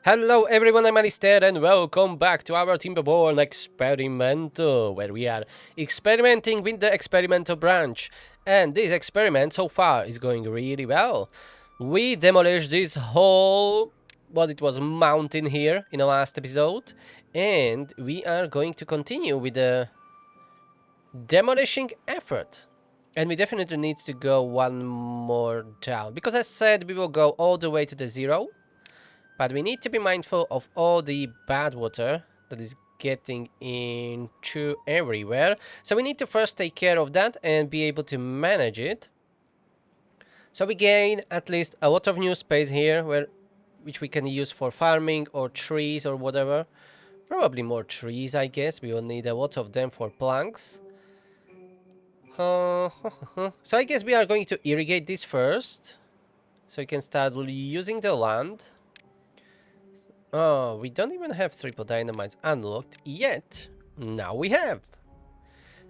Hello everyone, I'm Alistair and welcome back to our Timberborn Experimental, where we are experimenting with the experimental branch. And this experiment so far is going really well. We demolished this whole, it was mountain here in the last episode. And we are going to continue with the demolishing effort. And we definitely need to go one more down. Because as said, we will go all the way to the zero. But we need to be mindful of all the bad water that is getting into everywhere. So we need to first take care of that and be able to manage it. So we gain at least a lot of new space here, which we can use for farming or trees or whatever. Probably more trees, I guess. We will need a lot of them for planks. So I guess we are going to irrigate this first. So we can start using the land. Oh, we don't even have triple dynamites unlocked yet. Now we have.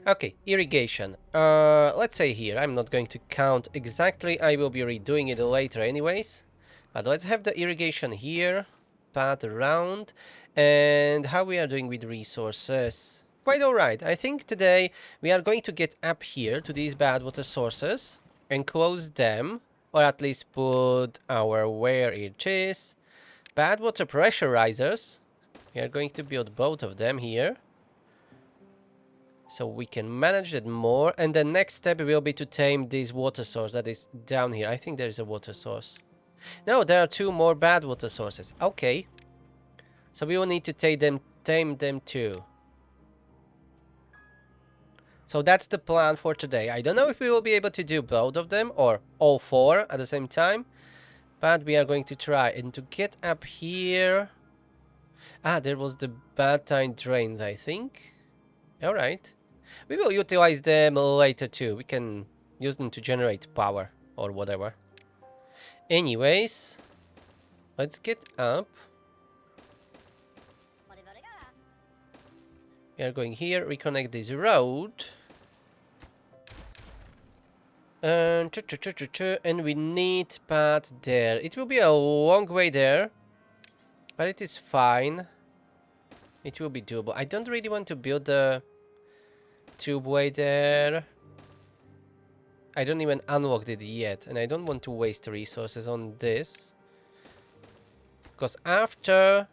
Okay, irrigation. Let's say here, I'm not going to count exactly. I will be redoing it later anyways. But let's have the irrigation here. Path around. And how we are doing with resources. Quite alright. I think today we are going to get up here to these bad water sources. And close them. Or at least put our where it is. Bad water pressurizers. We are going to build both of them here. So we can manage it more. And the next step will be to tame this water source that is down here. I think there is a water source. No, there are two more bad water sources. Okay. So we will need to tame them too. So that's the plan for today. I don't know if we will be able to do both of them or all four at the same time. But we are going to try. And to get up here... Ah, there was the bad time drains, I think. Alright. We will utilize them later too. We can use them to generate power or whatever. Anyways, let's get up. We are going here, reconnect this road. And we need path there. It will be a long way there, but it is fine. It will be doable. I don't really want to build the tubeway there. I don't even unlocked it yet, and I don't want to waste resources on this. Because after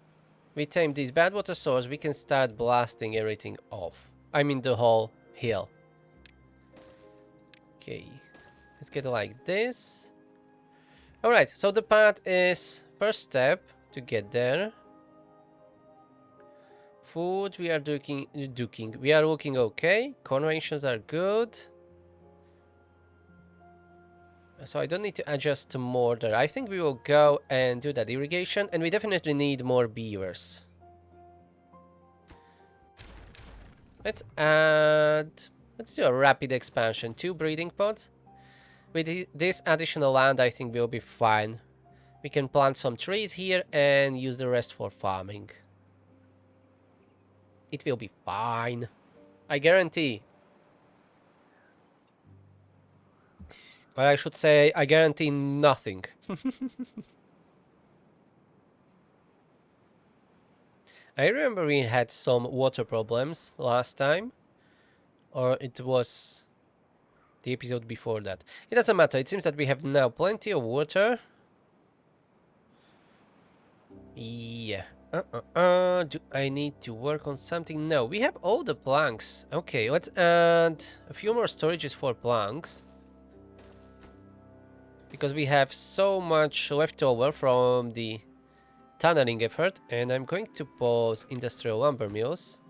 we tame this bad water source, we can start blasting everything off. I mean the whole hill. Okay, let's get it like this. Alright, so the path is first step to get there. Food, we are we are looking okay. Conventions are good. So I don't need to adjust more there. I think we will go and do that irrigation. And we definitely need more beavers. Let's do a rapid expansion. 2 breeding pods. With this additional land, I think we'll be fine. We can plant some trees here and use the rest for farming. It will be fine. I guarantee. Or I should say, I guarantee nothing. I remember we had some water problems last time. Or it was the episode before that. It doesn't matter. It seems that we have now plenty of water. Yeah. Do I need to work on something? No, we have all the planks. Okay, let's add a few more storages for planks. Because we have so much left over from the tunneling effort. And I'm going to pause industrial lumber mills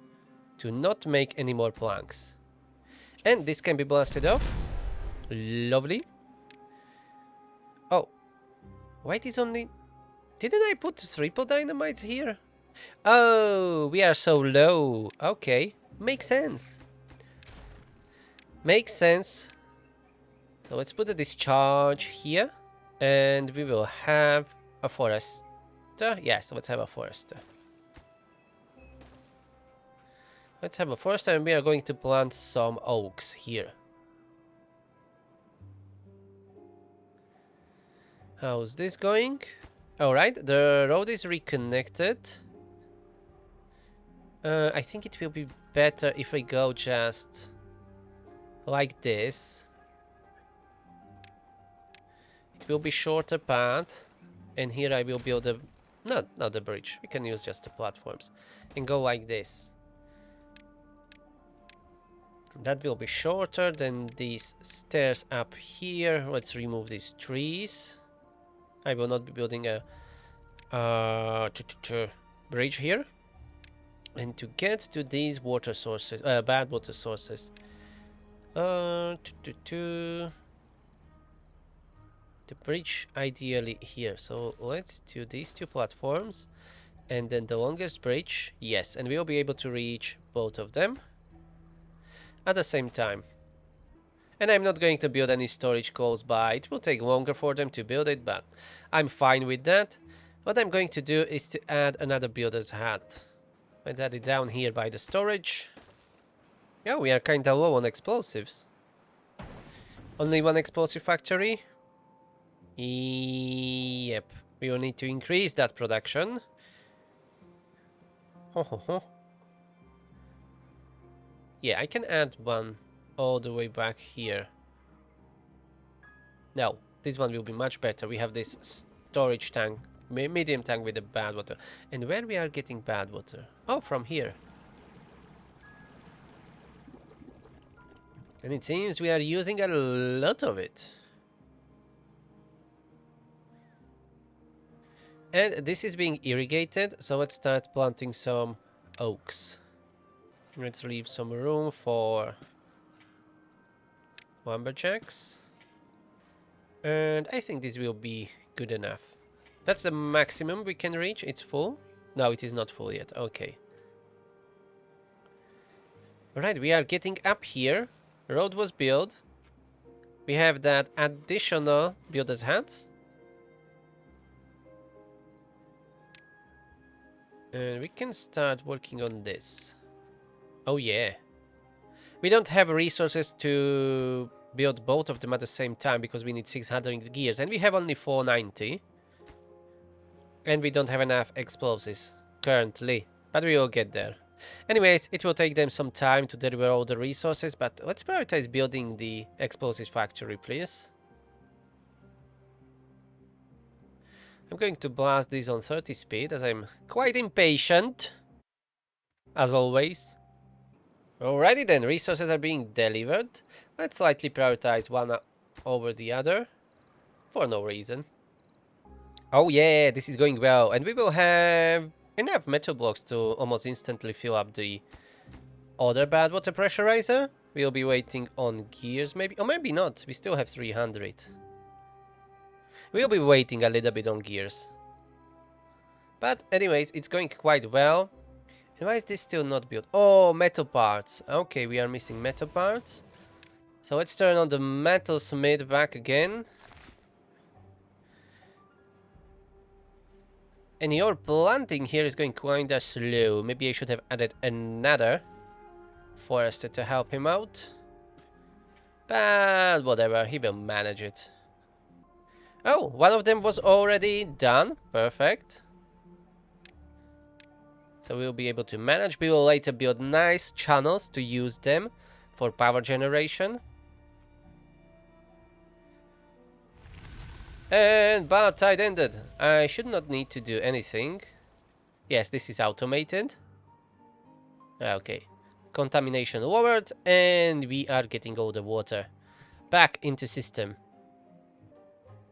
to not make any more planks. And this can be blasted off. Lovely. Oh. Why it is only... Didn't I put triple dynamites here? Oh, we are so low. Okay, makes sense. Makes sense. So let's put a discharge here. And we will have a forester. Yes, let's have a forester. Let's have a forester and we are going to plant some oaks here. How's this going? Alright, the road is reconnected. I think it will be better if I go just like this. It will be shorter path. And here I will build a... not the bridge. We can use just the platforms. And go like this. That will be shorter than these stairs up here. Let's remove these trees. I will not be building a bridge here. And to get to these water sources, bad water sources, the bridge ideally here. So let's do these two platforms, and then the longest bridge. Yes, and we'll be able to reach both of them at the same time. And I'm not going to build any storage close by. It will take longer for them to build it, but I'm fine with that. What I'm going to do is to add another builder's hat. Let's add it down here by the storage. Yeah, we are kinda low on explosives. Only one explosive factory? Yep. We will need to increase that production. Ho ho ho. Yeah, I can add one all the way back here. No, this one will be much better. We have this storage tank, medium tank with the bad water. And where we are getting bad water? Oh, from here. And it seems we are using a lot of it. And this is being irrigated, so let's start planting some oaks. Let's leave some room for lumberjacks. And I think this will be good enough. That's the maximum we can reach. It's full? No, it is not full yet. Okay. Alright, we are getting up here. Road was built. We have that additional builder's hats. And we can start working on this. Oh yeah. We don't have resources to build both of them at the same time because we need 600 gears and we have only 490. And we don't have enough explosives currently, but we will get there. Anyways, it will take them some time to deliver all the resources, but let's prioritize building the explosives factory, please. I'm going to blast these on 30 speed as I'm quite impatient, as always. Alrighty then, resources are being delivered. Let's slightly prioritize one over the other, for no reason. Oh yeah, this is going well, and we will have enough metal blocks to almost instantly fill up the other bad water pressurizer. We'll be waiting on gears maybe, or maybe not, we still have 300. We'll be waiting a little bit on gears. But anyways, it's going quite well. And why is this still not built? Oh, metal parts. Okay, we are missing metal parts. So let's turn on the metal smith back again. And your planting here is going kinda slow. Maybe I should have added another forester to help him out. But whatever, he will manage it. Oh, one of them was already done. Perfect. So we'll be able to manage. We will later build nice channels to use them for power generation. And bad tide ended. I should not need to do anything. Yes, this is automated. Okay. Contamination lowered, and we are getting all the water back into system.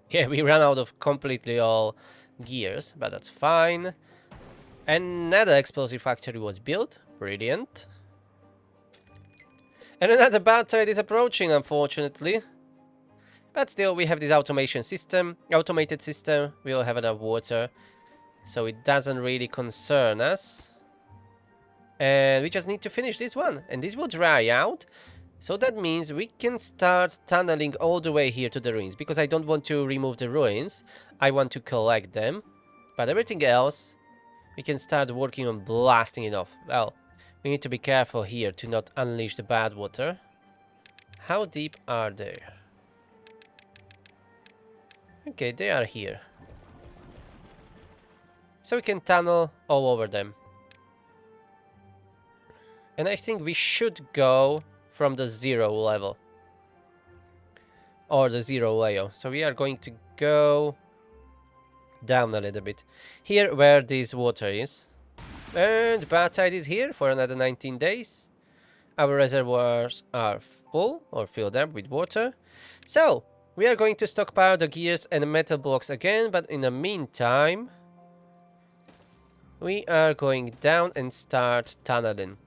Yeah, we ran out of completely all gears, but that's fine. Another explosive factory was built. Brilliant. And another bad tide is approaching, unfortunately. But still, we have this automated system. We will have enough water, so it doesn't really concern us. And we just need to finish this one, and this will dry out. So that means we can start tunneling all the way here to the ruins, because I don't want to remove the ruins. I want to collect them. But everything else, we can start working on blasting it off. Well, we need to be careful here to not unleash the bad water. How deep are they? Okay, they are here. So we can tunnel all over them. And I think we should go from the 0 level. Or the 0 layer. So we are going to go down a little bit. Here where this water is. And bad tide is here for another 19 days. Our reservoirs are full or filled up with water. So we are going to stockpile the gears and metal blocks again, but in the meantime we are going down and start tunneling.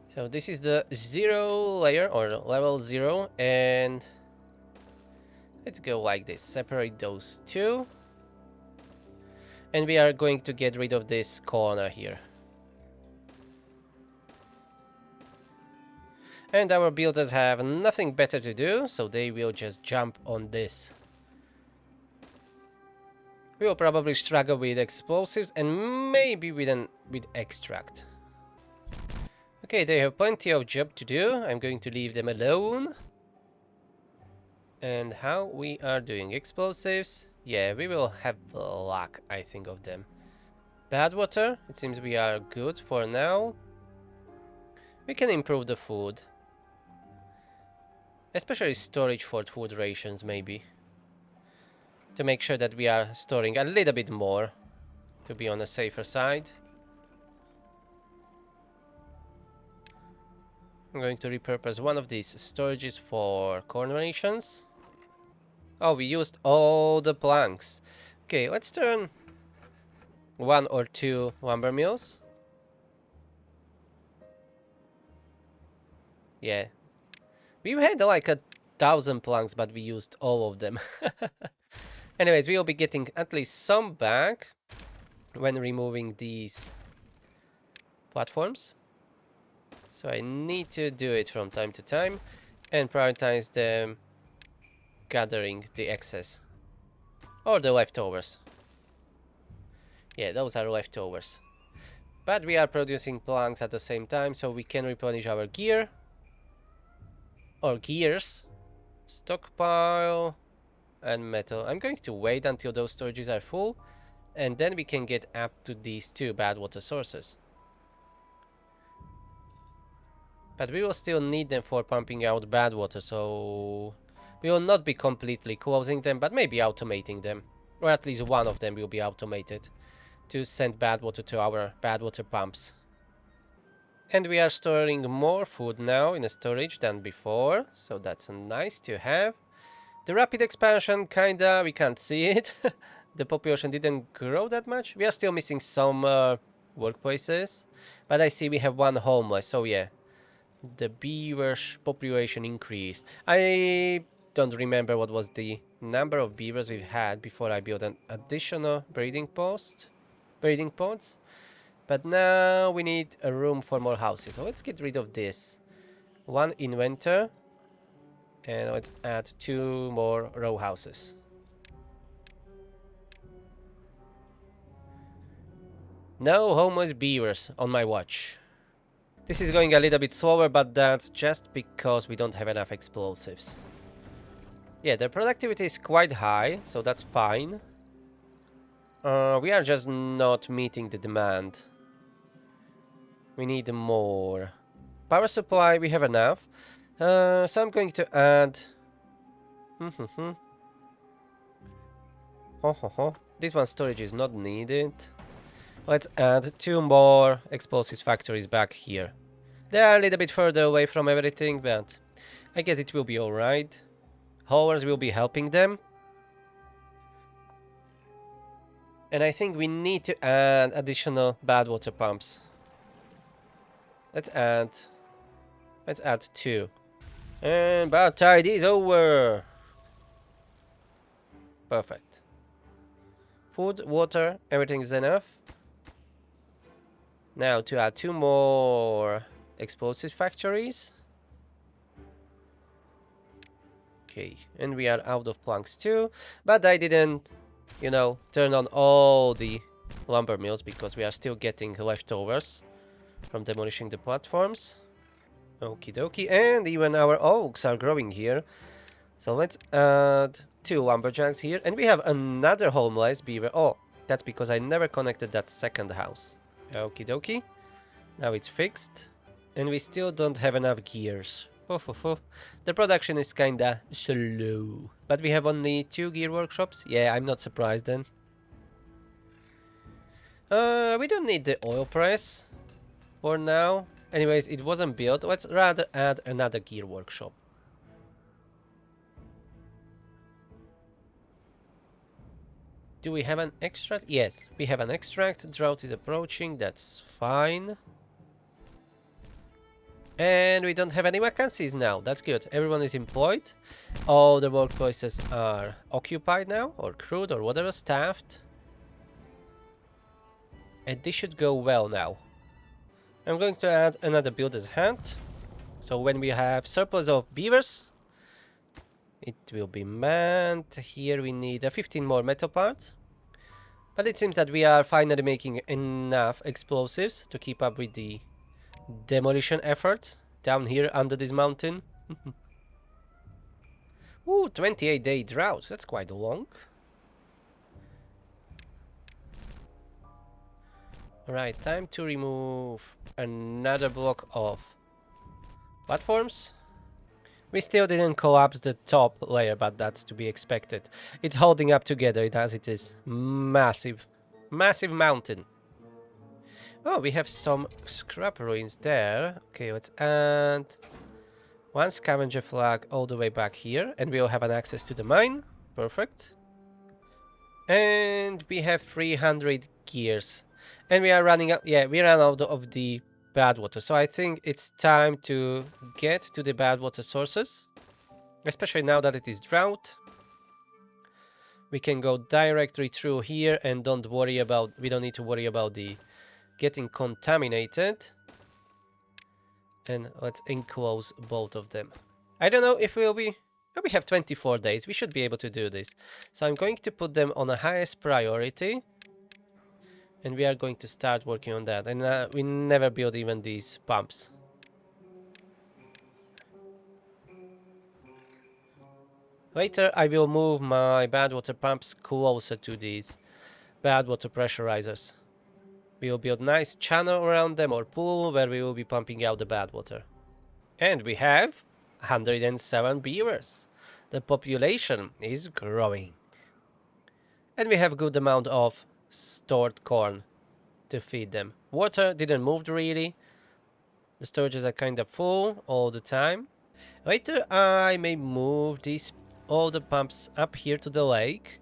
So this is the 0 layer or level 0, and let's go like this. Separate those two. And we are going to get rid of this corner here. And our builders have nothing better to do, so they will just jump on this. We will probably struggle with explosives and maybe with extract. Okay, they have plenty of job to do. I'm going to leave them alone. And how we are doing explosives? Yeah, we will have luck, I think, of them. Bad water, it seems we are good for now. We can improve the food. Especially storage for food rations, maybe. To make sure that we are storing a little bit more. To be on the safer side. I'm going to repurpose one of these storages for corn rations. Oh, we used all the planks. Okay, let's turn 1 or 2 lumber mills. Yeah. We had like 1,000 planks, but we used all of them. Anyways, we will be getting at least some back when removing these platforms. So I need to do it from time to time and prioritize them gathering the excess. Or the leftovers. Yeah, those are leftovers. But we are producing planks at the same time, so we can replenish our gear. Or gears. Stockpile. And metal. I'm going to wait until those storages are full. And then we can get up to these 2 bad water sources. But we will still need them for pumping out bad water, so we will not be completely closing them, but maybe automating them. Or at least one of them will be automated to send bad water to our bad water pumps. And we are storing more food now in a storage than before, so that's nice to have. The rapid expansion, kinda, we can't see it. The population didn't grow that much. We are still missing some workplaces, but I see we have 1 homeless, so yeah. The beavers population increased. I don't remember what was the number of beavers we've had before I built an additional breeding pods. But now we need a room for more houses. So let's get rid of this. 1 inventor. And let's add 2 more row houses. No homeless beavers on my watch. This is going a little bit slower, but that's just because we don't have enough explosives. Yeah, the productivity is quite high, so that's fine. We are just not meeting the demand. We need more. Power supply, we have enough. So I'm going to add... This one storage is not needed. Let's add 2 more explosives factories back here. They are a little bit further away from everything, but I guess it will be alright. Haulers will be helping them. And I think we need to add additional bad water pumps. Let's add 2. And bad tide is over. Perfect. Food, water, everything is enough. Now to add 2 more explosive factories. Okay, and we are out of planks too. But I didn't, you know, turn on all the lumber mills because we are still getting leftovers from demolishing the platforms. Okie dokie, and even our oaks are growing here. So let's add 2 lumberjacks here, and we have another homeless beaver. Oh, That's because I never connected that second house. Okie dokie. Now it's fixed. And we still don't have enough gears. The production is kinda slow. But we have only 2 gear workshops? Yeah, I'm not surprised then. We don't need the oil press for now. Anyways, it wasn't built. Let's rather add another gear workshop. Do we have an extract? Yes, we have an extract. Drought is approaching. That's fine. And we don't have any vacancies now. That's good. Everyone is employed. All the workplaces are occupied now, or crewed, or whatever, staffed. And this should go well now. I'm going to add another builder's hat. So when we have surplus of beavers, it will be manned. Here we need 15 more metal parts. But it seems that we are finally making enough explosives to keep up with the demolition effort down here under this mountain. Ooh, 28-day drought. That's quite long. Alright, time to remove another block of platforms. We still didn't collapse the top layer, but that's to be expected. It's holding up together as it is. Massive. Massive mountain. Oh, we have some scrap ruins there. Okay, let's add one scavenger flag all the way back here. And we'll have an access to the mine. Perfect. And we have 300 gears. And we are running out. Yeah, we ran out of the bad water. So I think it's time to get to the bad water sources. Especially now that it is drought. We can go directly through here and we don't need to worry about the getting contaminated. And let's enclose both of them. I don't know if we'll be... Oh, we have 24 days. We should be able to do this. So I'm going to put them on the highest priority. And we are going to start working on that. And we never build even these pumps. Later I will move my bad water pumps closer to these bad water pressurizers. We will build a nice channel around them or pool where we will be pumping out the bad water. And we have 107 beavers. The population is growing. And we have a good amount of stored corn to feed them. Water didn't move really. The storages are kind of full all the time. Later I may move all the pumps up here to the lake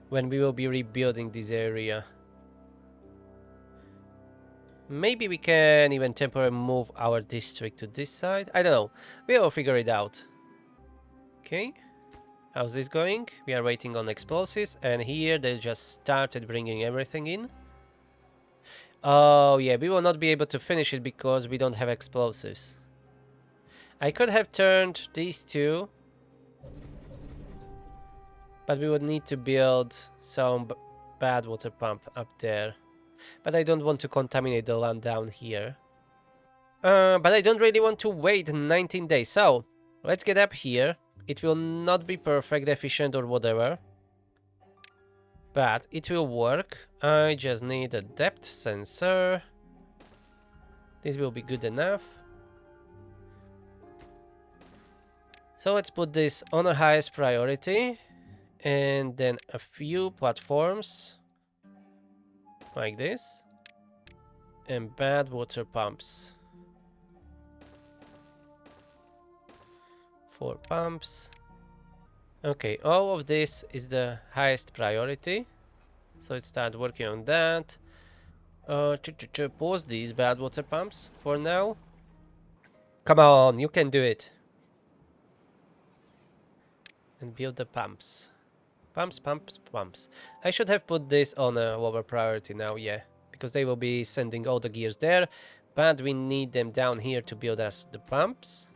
when we will be rebuilding this area. Maybe we can even temporarily move our district to this side. I don't know. We will figure it out. Okay. How's this going? We are waiting on explosives, and here they just started bringing everything in. Oh yeah, we will not be able to finish it because we don't have explosives. I could have turned these two, but we would need to build some bad water pump up there. But I don't want to contaminate the land down here. But I don't really want to wait 19 days. So, let's get up here. It will not be perfect, efficient or whatever. But it will work. I just need a depth sensor. This will be good enough. So let's put this on the highest priority. And then a few platforms. Like this. And bad water pumps. 4 pumps. Okay, all of this is the highest priority. So let's start working on that. Pause these bad water pumps for now. Come on, you can do it. And build the pumps. Pumps, pumps, pumps. I should have put this on a lower priority now, yeah. Because they will be sending all the gears there. But we need them down here to build us the pumps.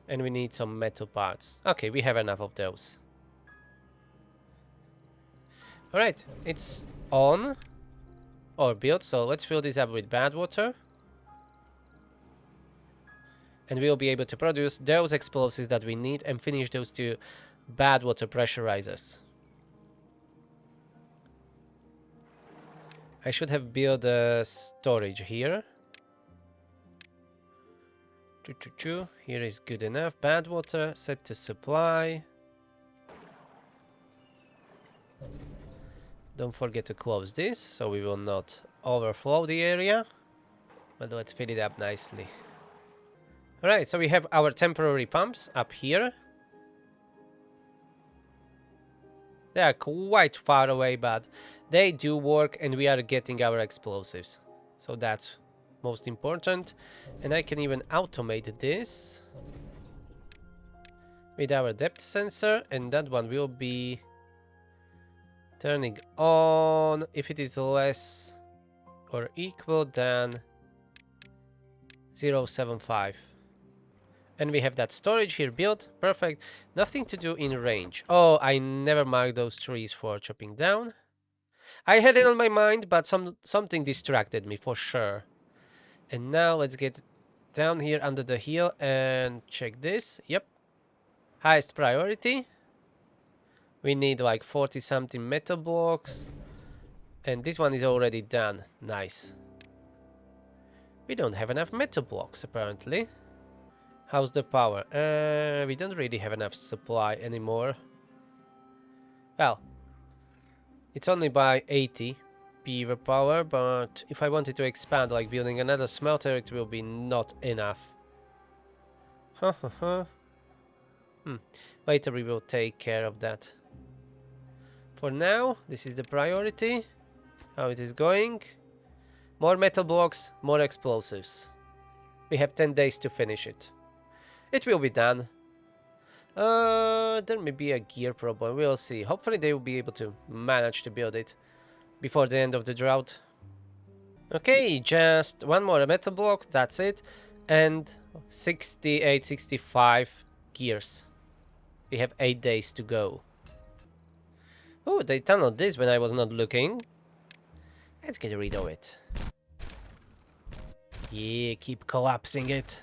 And we need some metal parts. Okay, we have enough of those. Alright, it's on. Or built, so let's fill this up with bad water. And we'll be able to produce those explosives that we need and finish those 2 bad water pressurizers. I should have built a storage here. Here is good enough. Bad water set to supply. Don't forget to close this so we will not overflow the area. But let's fill it up nicely. Alright, so we have our temporary pumps up here. They are quite far away, but they do work and we are getting our explosives. So that's most important. And I can even automate this with our depth sensor, and that one will be turning on if it is less or equal than 0.75. And we have that storage here built. Perfect. Nothing to do in range. Oh, I never marked those trees for chopping down. I had it on my mind, but something distracted me for sure. And now let's get down here under the hill and check this. Yep. Highest priority. We need like 40 something metal blocks. And this one is already done. Nice. We don't have enough metal blocks apparently. How's the power? We don't really have enough supply anymore. Well, it's only by 80 PV power, but if I wanted to expand, like building another smelter, it will be not enough. Later we will take care of that. For now, this is the priority. How it is going. More metal blocks, more explosives. We have 10 days to finish it. It will be done. There may be a gear problem. We'll see. Hopefully they will be able to manage to build it before the end of the drought. Okay, just one more metal block. That's it. And 68, 65 gears. We have 8 days to go. Oh, they tunneled this when I was not looking. Let's get rid of it. Yeah, keep collapsing it.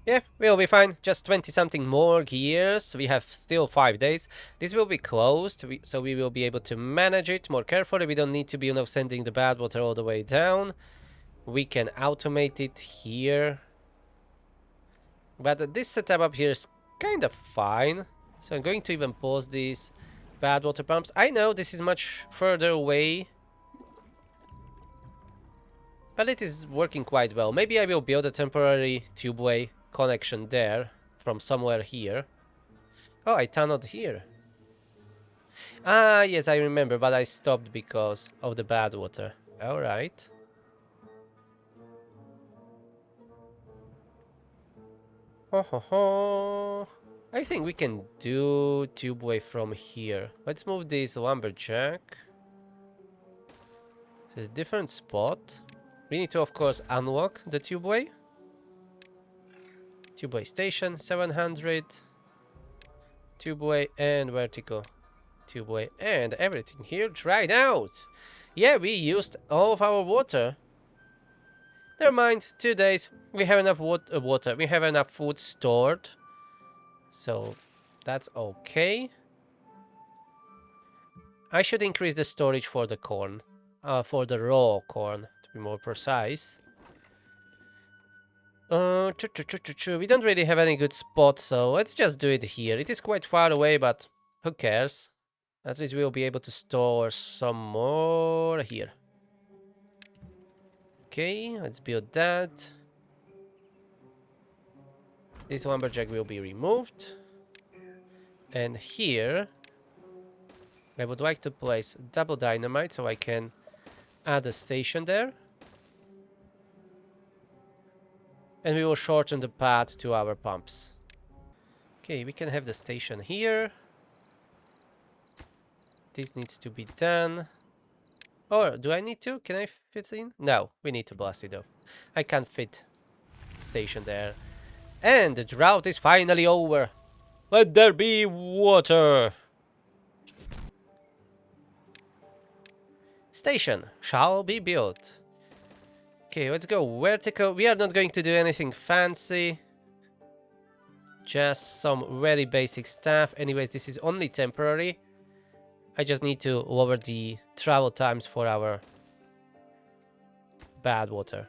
Yeah, we'll be fine. Just 20 something more gears. We have still 5 days. This will be closed, so we will be able to manage it more carefully. We don't need to be, sending the bad water all the way down. We can automate it here. But this setup up here is kind of fine. So I'm going to even pause these bad water pumps. I know this is much further away, but it is working quite well. Maybe I will build a temporary tubeway connection there from somewhere here. Oh, I tunneled here. Ah, yes, I remember, but I stopped because of the bad water. All right. I think we can do tubeway from here. Let's move this lumberjack to a different spot. We need to, of course, unlock the tubeway. Tubeway station, 700. Tubeway and vertical tubeway, and everything here dried out. Yeah, we used all of our water. Never mind, 2 days. We have enough water. We have enough food stored. So that's okay. I should increase the storage for the corn. For the raw corn, to be more precise. We don't really have any good spots, so let's just do it here. It is quite far away, but who cares? At least we'll be able to store some more here. Okay, let's build that. This lumberjack will be removed. And here, I would like to place double dynamite so I can add a station there. And we will shorten the path to our pumps. Okay, we can have the station here. This needs to be done. Or do I need to? Can I fit in? No, we need to blast it off. I can't fit station there. And the drought is finally over. Let there be water. Station shall be built. Okay, let's go vertical. We are not going to do anything fancy. Just some very basic stuff. Anyways, this is only temporary. I just need to lower the travel times for our bad water.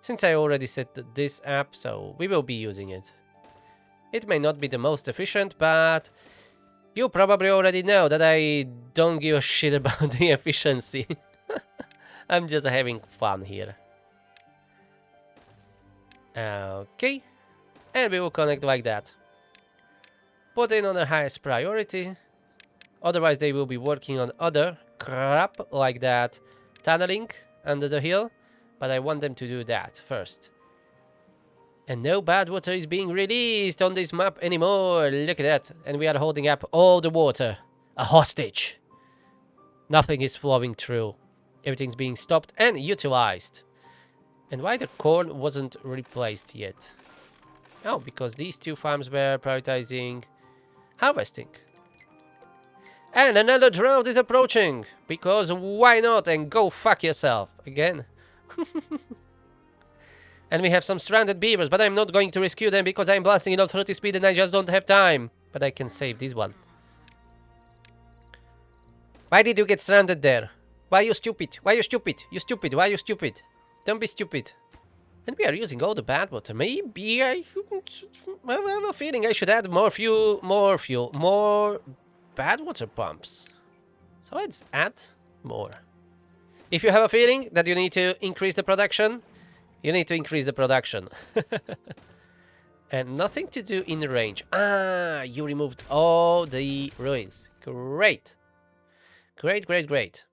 Since I already set this up, so we will be using it. It may not be the most efficient, but you probably already know that I don't give a shit about the efficiency. I'm just having fun here. Okay. And we will connect like that. Put in on the highest priority. Otherwise they will be working on other crap like that tunneling under the hill. But I want them to do that first. And no bad water is being released on this map anymore. Look at that. And we are holding up all the water. A hostage. Nothing is flowing through. Everything's being stopped and utilized. And why the corn wasn't replaced yet? Oh, because these two farms were prioritizing harvesting. And another drought is approaching. Because why not? And go fuck yourself. Again. And we have some stranded beavers, but I'm not going to rescue them because I'm blasting it at 30 speed and I just don't have time. But I can save this one. Why did you get stranded there? Why you stupid? Why you stupid? You stupid. Why you stupid? Don't be stupid. And we are using all the bad water. Maybe I have a feeling I should add more bad water pumps. So let's add more. If you have a feeling that you need to increase the production, you need to increase the production. And nothing to do in range. Ah, you removed all the ruins. Great. Great, great, great.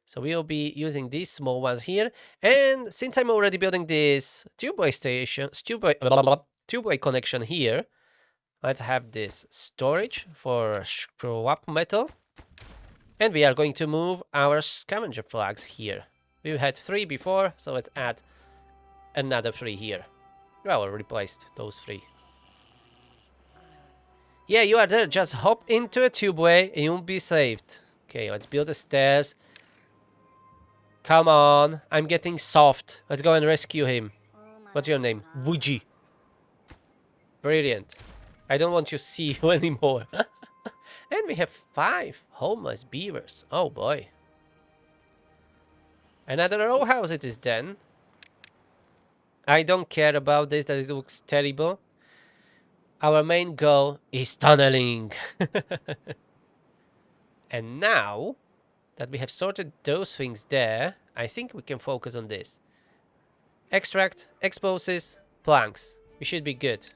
So we will be using these small ones here. And since I'm already building this tubeway station, tubeway connection here, let's have this storage for scrap metal. And we are going to move our scavenger flags here. We had 3 before, so let's add another 3 here. Well, replaced those 3. Yeah, you are there. Just hop into a tubeway and you'll be saved. Okay, let's build the stairs. Come on, I'm getting soft. Let's go and rescue him. What's your name? Wuji. Brilliant. I don't want to see you anymore. And we have 5 homeless beavers. Oh boy. Another row house it is then. I don't care about this, that it looks terrible. Our main goal is tunneling. And now that we have sorted those things there, I think we can focus on this. Extract, explosives, planks. We should be good.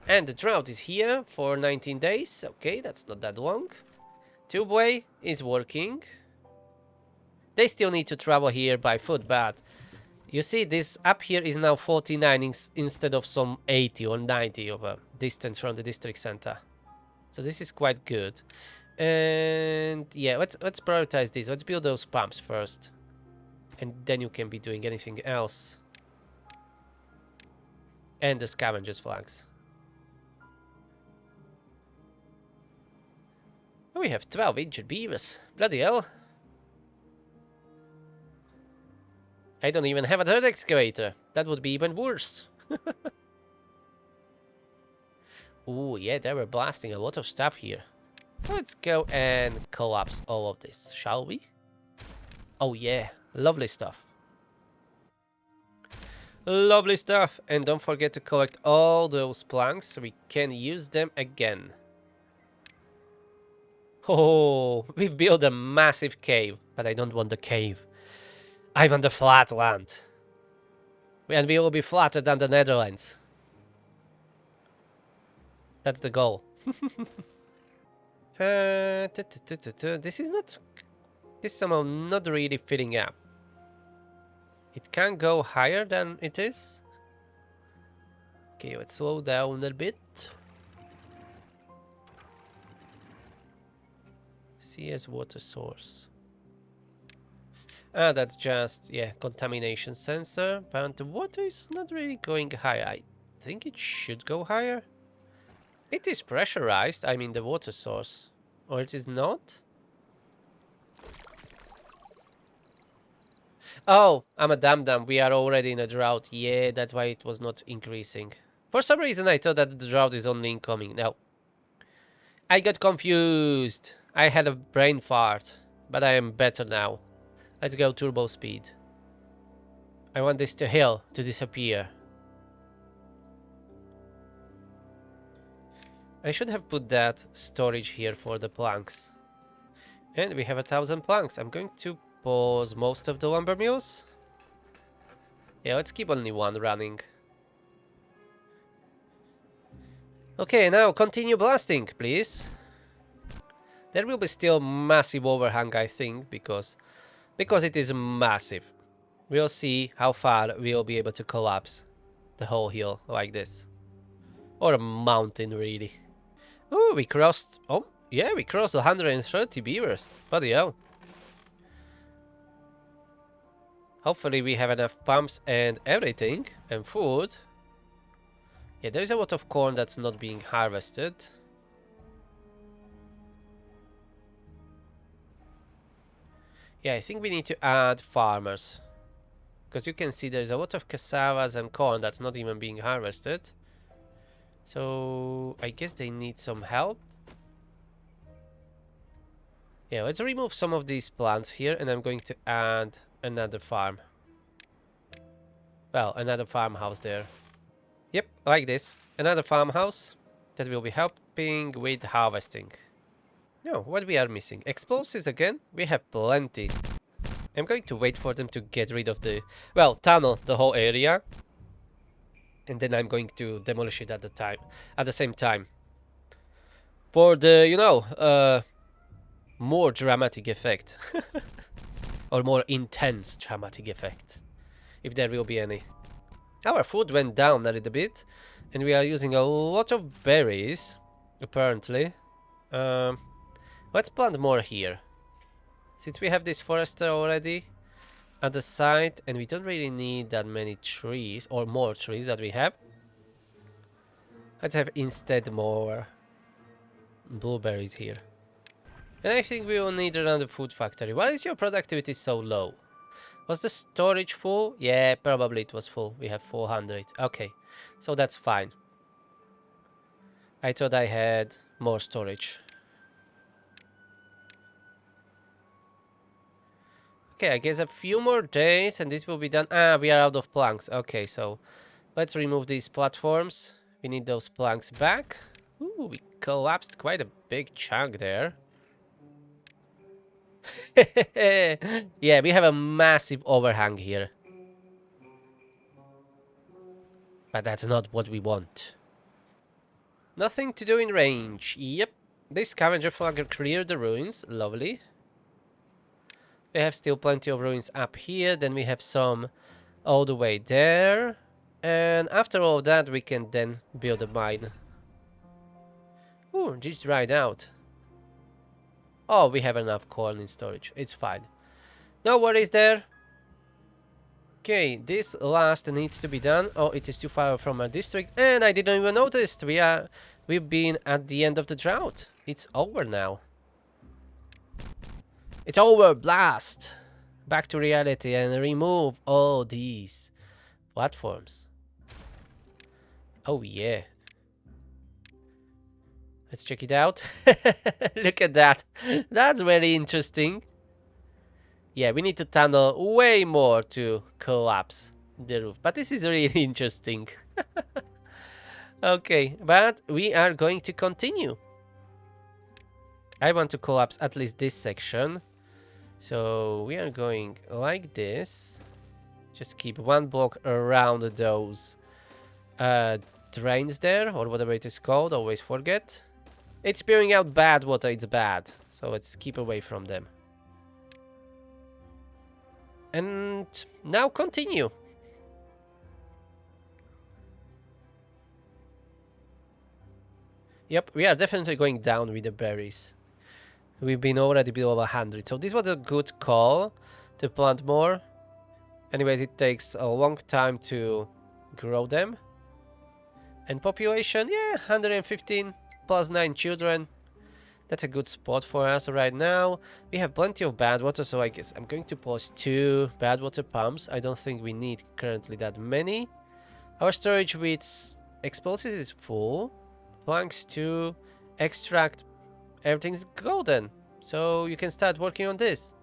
And the drought is here for 19 days. Okay, that's not that long. Tubeway is working. They still need to travel here by foot, but you see this up here is now 49 instead of some 80 or 90 of a distance from the district center. So this is quite good. And yeah, let's prioritize this. Let's build those pumps first. And then you can be doing anything else. And the scavengers flags. Oh, we have 12 injured beavers. Bloody hell. I don't even have a third excavator. That would be even worse. Ooh, yeah, they were blasting a lot of stuff here. Let's go and collapse all of this, shall we? Oh yeah, lovely stuff. Lovely stuff. And don't forget to collect all those planks so we can use them again. Oh, we've built a massive cave, but I don't want the cave. I want the flat land. And we will be flatter than the Netherlands. That's the goal. This is somehow not really filling up. It can go higher than it is. Okay, let's slow down a bit. CS water source. Ah, that's just, yeah, contamination sensor. But the water is not really going higher. I think it should go higher. It is pressurized, I mean the water source. Or it is not? Oh, I'm a dum-dum. We are already in a drought. Yeah, that's why it was not increasing. For some reason, I thought that the drought is only incoming. No. I got confused. I had a brain fart. But I am better now. Let's go turbo speed. I want this hill to disappear. I should have put that storage here for the planks. And we have 1,000 planks. I'm going to pause most of the lumber mills. Yeah, let's keep only one running. Okay, now continue blasting, please. There will be still massive overhang, I think, because it is massive. We'll see how far we'll be able to collapse the whole hill like this. Or a mountain, really. Oh, we crossed... Oh, yeah, we crossed 130 beavers. Bloody hell. Hopefully we have enough pumps and everything. And food. Yeah, there's a lot of corn that's not being harvested. Yeah, I think we need to add farmers. Because you can see there's a lot of cassavas and corn that's not even being harvested. So I guess they need some help. Yeah, let's remove some of these plants here, and I'm going to add another farm. Well, another farmhouse there. Yep, like this. Another farmhouse that will be helping with harvesting. No, what we are missing? Explosives again? We have plenty. I'm going to wait for them to get rid of the... Well, tunnel the whole area. And then I'm going to demolish it at the same time. For the, you know, more dramatic effect. Or more intense dramatic effect. If there will be any. Our food went down a little bit. And we are using a lot of berries. Apparently. Let's plant more here. Since we have this forester already at the site, and we don't really need that many trees, or more trees that we have. Let's have instead more blueberries here. And I think we will need another food factory. Why is your productivity so low? Was the storage full? Yeah, probably it was full. We have 400. Okay, so that's fine. I thought I had more storage. Okay, I guess a few more days and this will be done. Ah, we are out of planks. Okay, so let's remove these platforms. We need those planks back. Ooh, we collapsed quite a big chunk there. Yeah, we have a massive overhang here. But that's not what we want. Nothing to do in range. Yep. This scavenger flagger cleared the ruins. Lovely. We have still plenty of ruins up here. Then we have some all the way there. And after all that, we can then build a mine. Ooh, just dried out. Oh, we have enough corn in storage. It's fine. No worries there. Okay, this last needs to be done. Oh, it is too far from our district. And I didn't even notice. We've been at the end of the drought. It's over now. It's over, blast! Back to reality and remove all these platforms. Oh yeah. Let's check it out. Look at that. That's very interesting. Yeah, we need to tunnel way more to collapse the roof. But this is really interesting. Okay, but we are going to continue. I want to collapse at least this section. So we are going like this. Just keep one block around those drains there, or whatever it is called. Always forget. It's spewing out bad water. It's bad. So let's keep away from them. And now continue. Yep, we are definitely going down with the berries. We've been already below 100, so this was a good call to plant more. Anyways, it takes a long time to grow them. And population, yeah, 115 plus 9 children. That's a good spot for us right now. We have plenty of bad water, so I guess I'm going to post 2 bad water pumps. I don't think we need currently that many. Our storage with explosives is full. Planks 2. Extract. Everything's golden. So you can start working on this.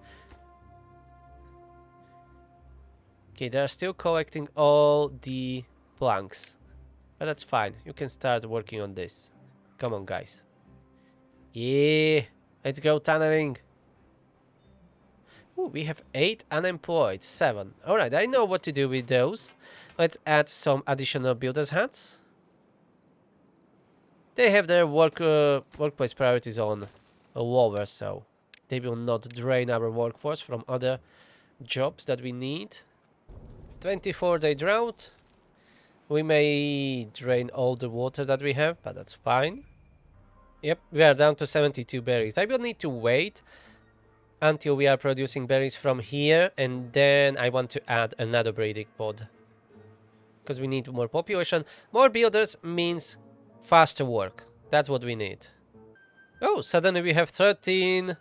Okay, they're still collecting all the planks. But that's fine. You can start working on this. Come on, guys. Yeah. Let's go tunnering. Ooh, we have 8 unemployed. 7. Alright, I know what to do with those. Let's add some additional builders' hats. They have their workplace priorities on lower, so they will not drain our workforce from other jobs that we need. 24-day drought. We may drain all the water that we have, but that's fine. Yep, we are down to 72 berries. I will need to wait until we are producing berries from here, and then I want to add another breeding pod. Because we need more population. More builders means faster work. That's what we need. Oh, suddenly we have 13.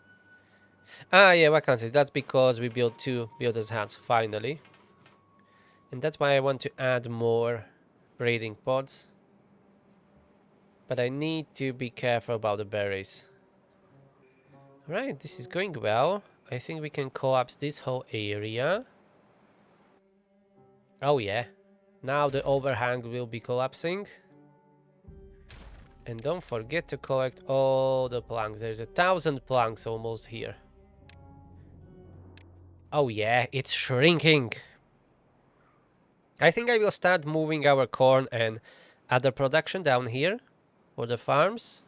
Ah, yeah, vacancies. That's because we built 2 builders' hats, finally. And that's why I want to add more breeding pods. But I need to be careful about the berries. Right, this is going well. I think we can collapse this whole area. Oh yeah. Now the overhang will be collapsing. And don't forget to collect all the planks. There's 1,000 planks almost here. Oh yeah, it's shrinking. I think I will start moving our corn and other production down here for the farms.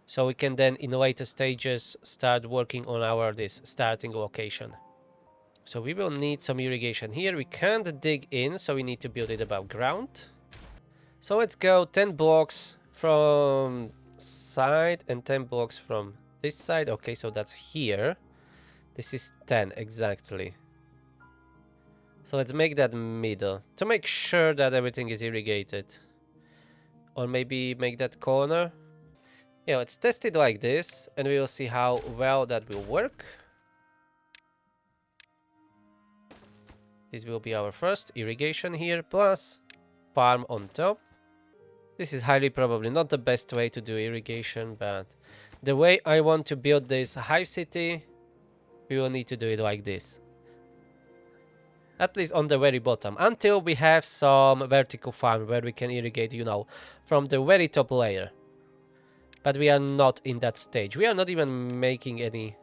So we can then in later stages start working on this starting location. So we will need some irrigation here. We can't dig in, so we need to build it above ground. So let's go 10 blocks from side and 10 blocks from this side. Okay, so that's here. This is 10 exactly. So let's make that middle to make sure that everything is irrigated. Or maybe make that corner. Yeah, let's test it like this and we will see how well that will work. This will be our first irrigation here, plus farm on top. This is highly probably not the best way to do irrigation, but the way I want to build this hive city, we will need to do it like this. At least on the very bottom, until we have some vertical farm where we can irrigate, you know, from the very top layer. But we are not in that stage. We are not even making any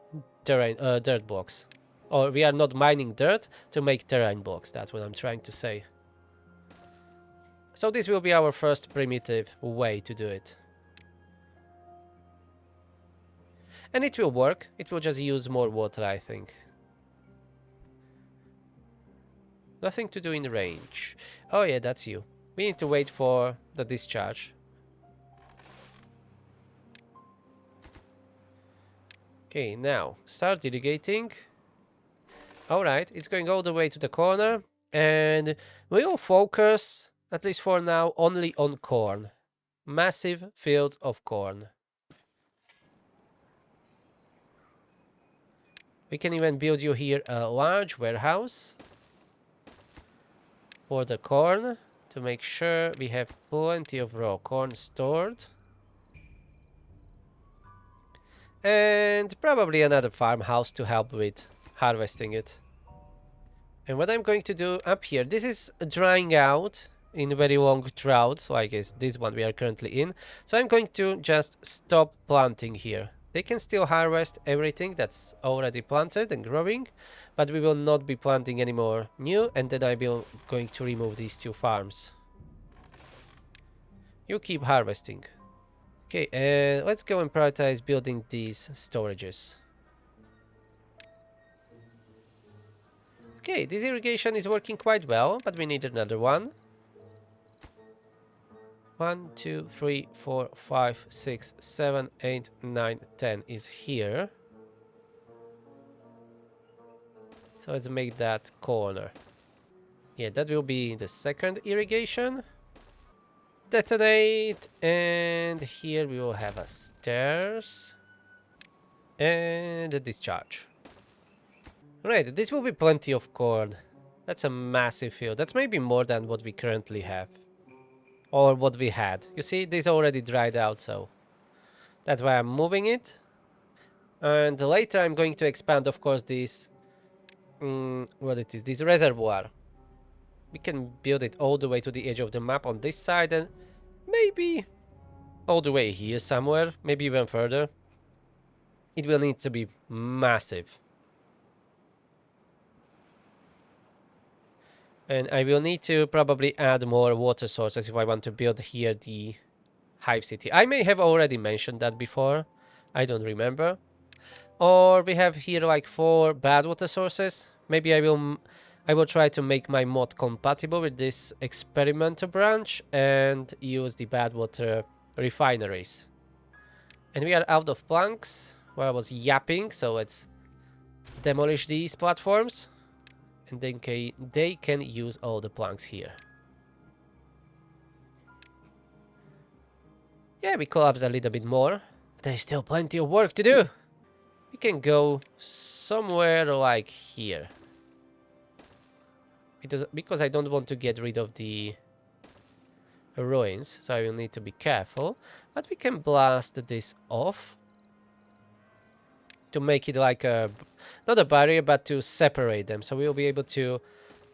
dirt blocks. Or we are not mining dirt to make terrain blocks. That's what I'm trying to say. So this will be our first primitive way to do it. And it will work. It will just use more water, I think. Nothing to do in range. Oh yeah, that's you. We need to wait for the discharge. Okay, now start irrigating. Alright, it's going all the way to the corner. And we will focus, at least for now, only on corn. Massive fields of corn. We can even build you here a large warehouse for the corn to make sure we have plenty of raw corn stored. And probably another farmhouse to help with harvesting it. And what I'm going to do up here, this is drying out in very long droughts, like is this one we are currently in. So I'm going to just stop planting here. They can still harvest everything that's already planted and growing, but we will not be planting anymore new, and then I will going to remove these 2 farms. You keep harvesting. Okay, let's go and prioritize building these storages. Okay, this irrigation is working quite well, but we need another one. 1, 2, 3, 4, 5, 6, 7, 8, 9, 10 is here. So let's make that corner. Yeah, that will be the second irrigation. Detonate, and here we will have a stairs and a discharge. Right, this will be plenty of corn. That's a massive field. That's maybe more than what we currently have. Or what we had. You see, this already dried out, so that's why I'm moving it. And later I'm going to expand, of course, this... what it is? This reservoir. We can build it all the way to the edge of the map on this side and maybe all the way here somewhere. Maybe even further. It will need to be massive. And I will need to probably add more water sources if I want to build here the hive city. I may have already mentioned that before. I don't remember. Or we have here like 4 bad water sources. Maybe I will try to make my mod compatible with this experimental branch and use the bad water refineries. And we are out of planks where I was yapping, so let's demolish these platforms. And then they can use all the planks here. Yeah, we collapsed a little bit more. There's still plenty of work to do. We can go somewhere like here. Because I don't want to get rid of the ruins, so I will need to be careful. But we can blast this off. To make it like a... not a barrier, but to separate them. So we'll be able to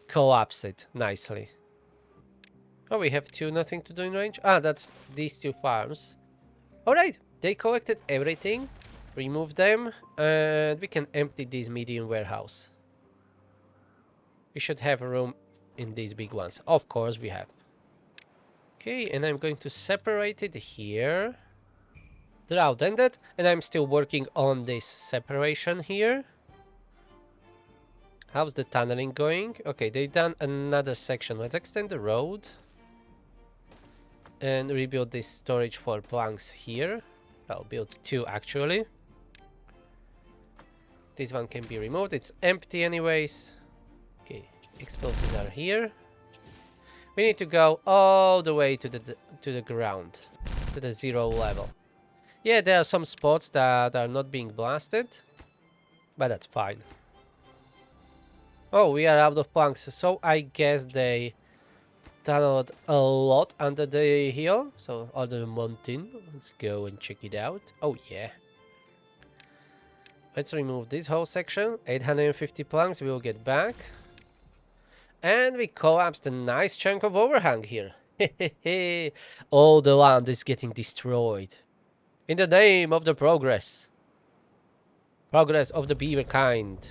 collapse it nicely. Oh, we have 2 nothing to do in range? Ah, that's these 2 farms. Alright, they collected everything. Remove them. And we can empty this medium warehouse. We should have room in these big ones. Of course we have. Okay, and I'm going to separate it here. Drought ended, and I'm still working on this separation here. How's the tunneling going? Okay, they've done another section. Let's extend the road. And rebuild this storage for planks here. I'll build 2 actually. This one can be removed. It's empty anyways. Okay, explosives are here. We need to go all the way to the ground. To the 0 level. Yeah, there are some spots that are not being blasted. But that's fine. Oh, we are out of planks. So I guess they tunneled a lot under the hill. So under the mountain. Let's go and check it out. Oh yeah. Let's remove this whole section. 850 planks we will get back. And we collapsed a nice chunk of overhang here. All the land is getting destroyed. In the name of the progress. Progress of the beaver kind.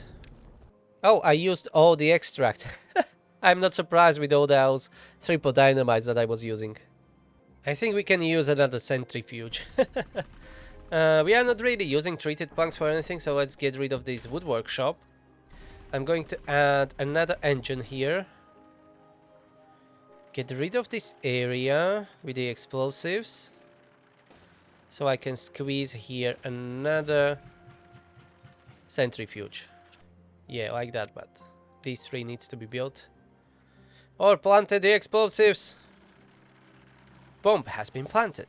Oh, I used all the extract. I'm not surprised with all those triple dynamites that I was using. I think we can use another centrifuge. We are not really using treated planks for anything, so let's get rid of this wood workshop. I'm going to add another engine here. Get rid of this area with the explosives. So I can squeeze here another centrifuge. Yeah, like that, but these 3 needs to be built. Or planted the explosives. Bomb has been planted.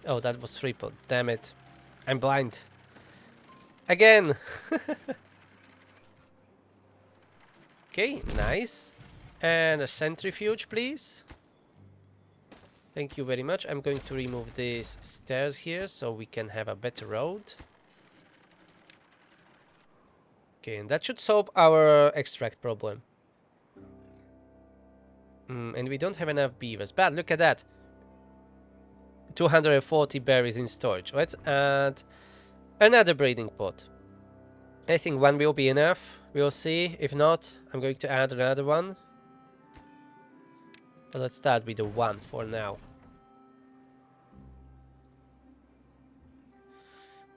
Oh, that was triple. Damn it. I'm blind. Again. Okay, nice. And a centrifuge, please. Thank you very much. I'm going to remove these stairs here so we can have a better road. Okay, and that should solve our extract problem. And we don't have enough beavers. But look at that. 240 berries in storage. Let's add another breeding pot. I think 1 will be enough. We'll see. If not, I'm going to add another one. But let's start with the 1 for now.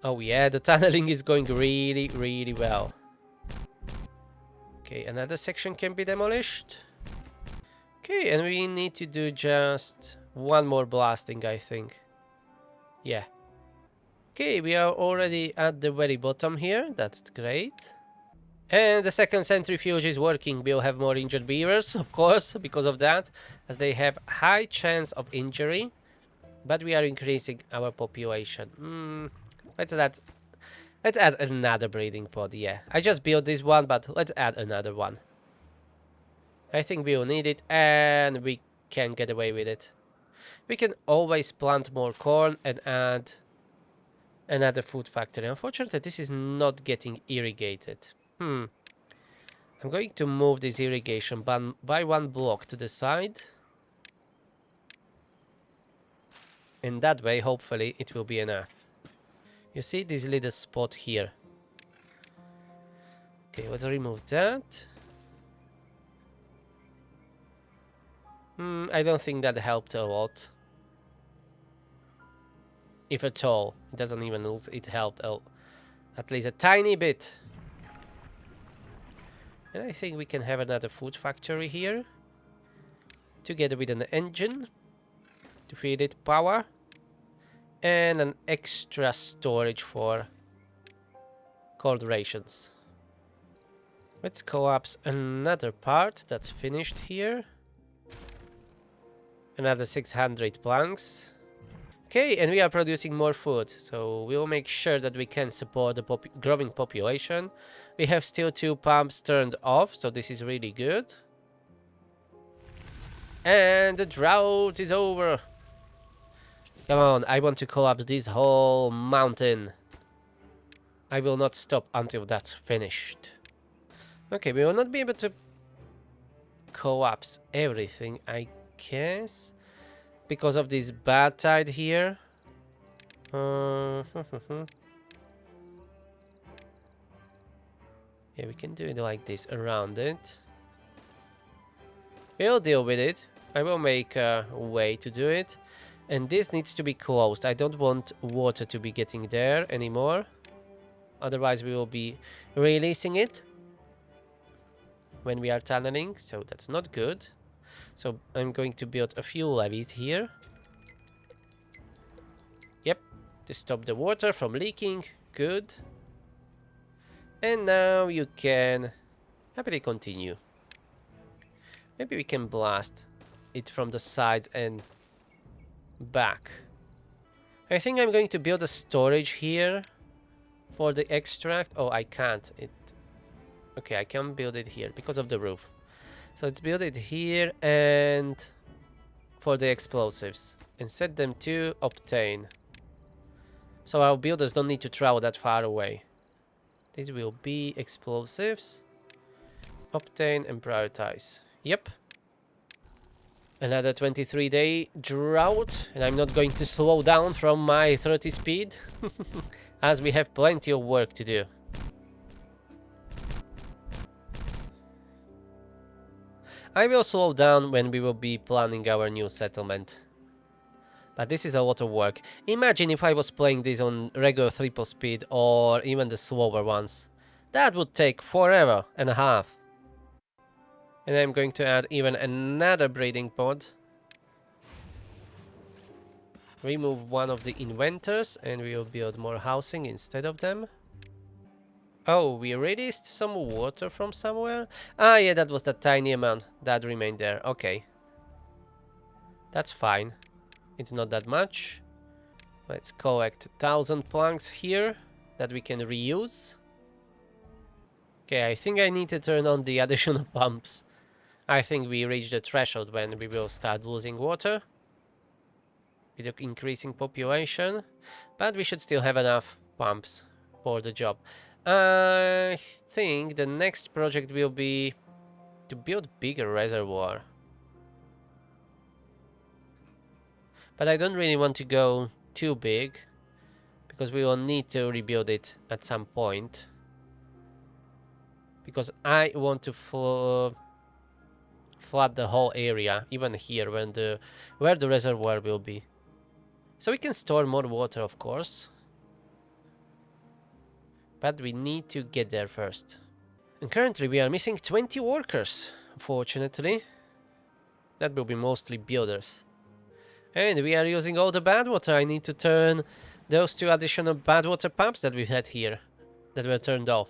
Oh yeah, the tunneling is going really, really well. Okay, another section can be demolished. Okay, and we need to do just 1 more blasting, I think. Yeah. Okay, we are already at the very bottom here. That's great. And the second centrifuge is working. We'll have more injured beavers, of course, because of that, as they have high chance of injury. But we are increasing our population. Let's add another breeding pod, yeah. I just built this one, but let's add another one. I think we will need it, and we can get away with it. We can always plant more corn and add another food factory. Unfortunately, this is not getting irrigated. I'm going to move this irrigation by one block to the side. And that way, hopefully, it will be enough. You see this little spot here. Okay, let's remove that. I don't think that helped a lot. If at all. It doesn't even look it helped at least a tiny bit. And I think we can have another food factory here. Together with an engine to feed it power. And an extra storage for cold rations. Let's collapse another part that's finished here. Another 600 planks. Okay, and we are producing more food, so we will make sure that we can support the growing population. We have still 2 pumps turned off, so this is really good. And the drought is over. Come on, I want to collapse this whole mountain. I will not stop until that's finished. Okay, we will not be able to collapse everything, I guess, because of this bad tide here. Yeah, we can do it like this around it. We'll deal with it. I will make a way to do it. And this needs to be closed. I don't want water to be getting there anymore. Otherwise we will be releasing it when we are tunneling, so that's not good. So I'm going to build a few levees here. Yep, to stop the water from leaking. Good. And now you can happily continue. Maybe we can blast it from the sides and back. I think I'm going to build a storage here for the extract. Oh, I can't. Okay, I can build it here because of the roof. So let's build it here and for the explosives and set them to obtain. So our builders don't need to travel that far away. These will be explosives. Obtain and prioritize. Yep. Another 23-day drought, and I'm not going to slow down from my 30 speed, as we have plenty of work to do. I will slow down when we will be planning our new settlement. But this is a lot of work. Imagine if I was playing this on regular triple speed or even the slower ones. That would take forever and a half. And I'm going to add even another breeding pod. Remove one of the inventors and we will build more housing instead of them. Oh, we released some water from somewhere? Ah, yeah, that was that tiny amount that remained there. Okay. That's fine. It's not that much. Let's collect 1,000 planks here that we can reuse. Okay, I think I need to turn on the additional pumps. I think we reached the threshold when we will start losing water with the increasing population, but we should still have enough pumps for the job. I think the next project will be to build bigger reservoir. But I don't really want to go too big because we will need to rebuild it at some point. Because I want to flood the whole area, even here where the reservoir will be. So we can store more water, of course. But we need to get there first. And currently we are missing 20 workers, unfortunately. That will be mostly builders. And we are using all the bad water. I need to turn those 2 additional bad water pumps that we had here, that were turned off.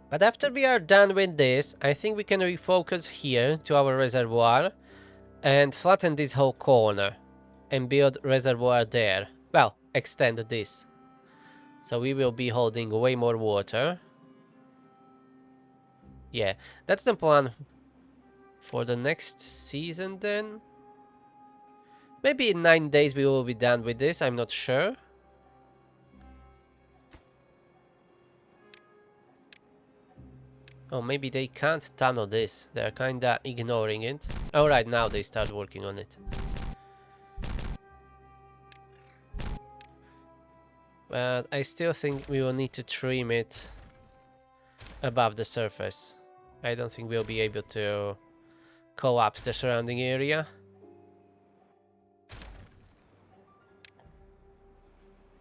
But after we are done with this, I think we can refocus here to our reservoir and flatten this whole corner and build reservoir there. Well, extend this. So we will be holding way more water. Yeah, that's the plan For the next season then? Maybe in 9 days we will be done with this, I'm not sure. Oh, maybe they can't tunnel this. They're kinda ignoring it. Alright, now they start working on it. But I still think we will need to trim it above the surface. I don't think we'll be able to collapse the surrounding area.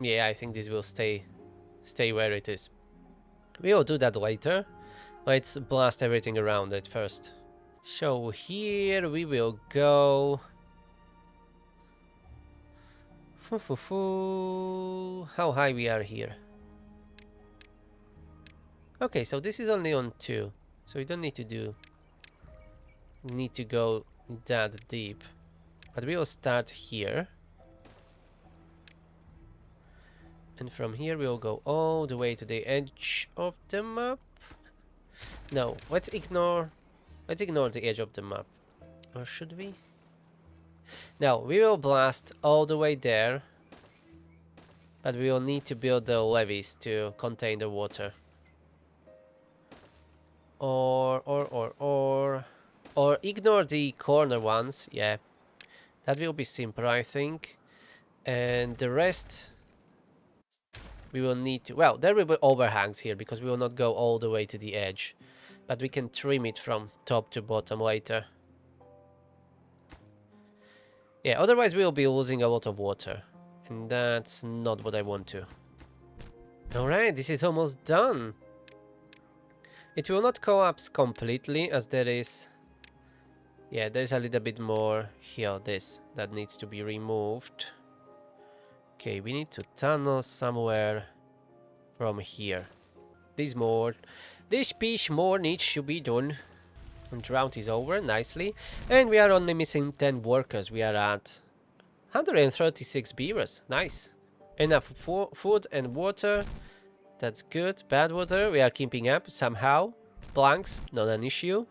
Yeah, I think this will stay where it is. We'll do that later. Let's blast everything around it first. So here we will go. How high we are here? Okay, so this is only on 2. So we don't need to go that deep. But we will start here. And from here we will go all the way to the edge of the map. No, let's ignore the edge of the map. Or should we? No, we will blast all the way there. But we will need to build the levees to contain the water. Or ignore the corner ones, yeah. That will be simpler, I think. And the rest we will need to... Well, there will be overhangs here because we will not go all the way to the edge. But we can trim it from top to bottom later. Yeah, otherwise we will be losing a lot of water. And that's not what I want to. Alright, this is almost done. It will not collapse completely as there is... Yeah, there's a little bit more here, that needs to be removed. Okay, we need to tunnel somewhere from here. This piece more needs to be done. And drought is over, nicely. And we are only missing 10 workers. We are at 136 beavers, nice. Enough food and water, that's good. Bad water, we are keeping up somehow. Planks, not an issue.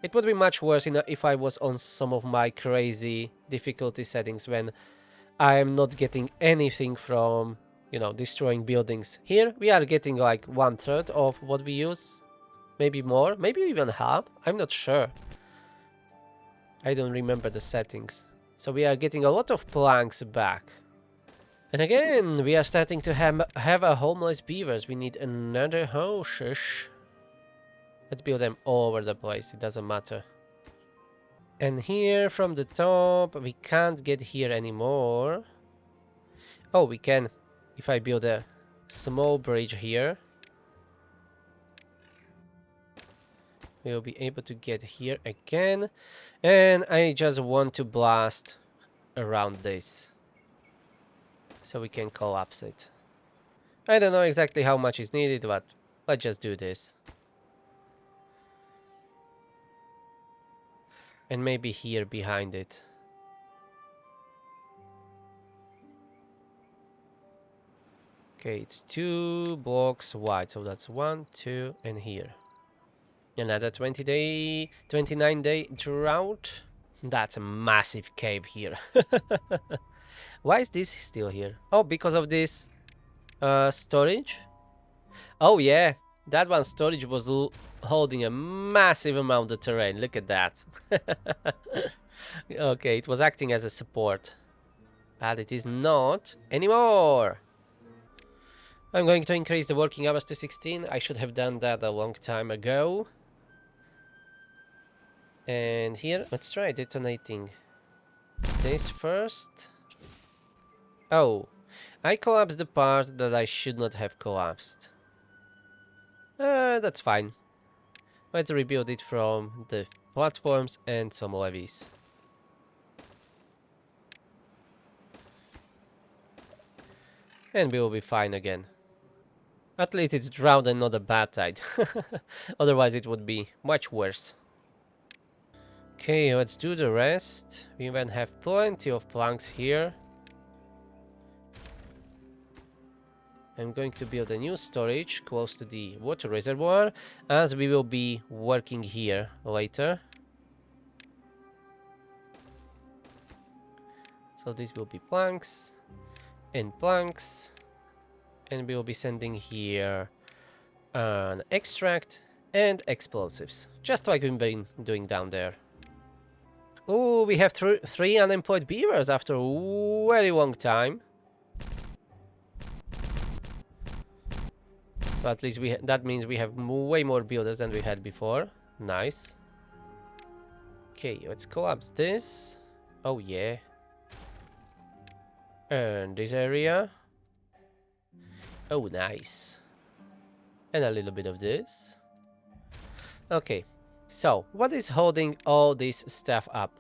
It would be much worse if I was on some of my crazy difficulty settings when I am not getting anything from, you know, destroying buildings. Here we are getting like 1/3 of what we use. Maybe more, maybe even half, I'm not sure. I don't remember the settings. So we are getting a lot of planks back. And again, we are starting to have a homeless beavers. We need another house. Let's build them all over the place, it doesn't matter. And here from the top, we can't get here anymore. Oh, we can, if I build a small bridge here. We'll be able to get here again. And I just want to blast around this. So we can collapse it. I don't know exactly how much is needed, but let's just do this. And maybe here behind it. Okay, it's 2 blocks wide, so that's 1, 2, and here. Another 29-day drought. That's a massive cave here. Why is this still here? Oh, because of this storage? Oh yeah, that one storage was holding a massive amount of terrain. Look at that. Okay, it was acting as a support. But it is not anymore. I'm going to increase the working hours to 16. I should have done that a long time ago. And here, let's try detonating this first. Oh, I collapsed the part that I should not have collapsed. That's fine. Let's rebuild it from the platforms and some levees. And we will be fine again. At least it's drought and not a bad tide. Otherwise it would be much worse. Okay, let's do the rest. We even have plenty of planks here. I'm going to build a new storage close to the water reservoir, as we will be working here later. So this will be planks and planks, and we will be sending here an extract and explosives, just like we've been doing down there. Oh, we have three unemployed beavers after a very long time. So at least that means we have way more builders than we had before. Nice. Okay, let's collapse this. Oh yeah. And this area. Oh, nice. And a little bit of this. Okay, so what is holding all this stuff up?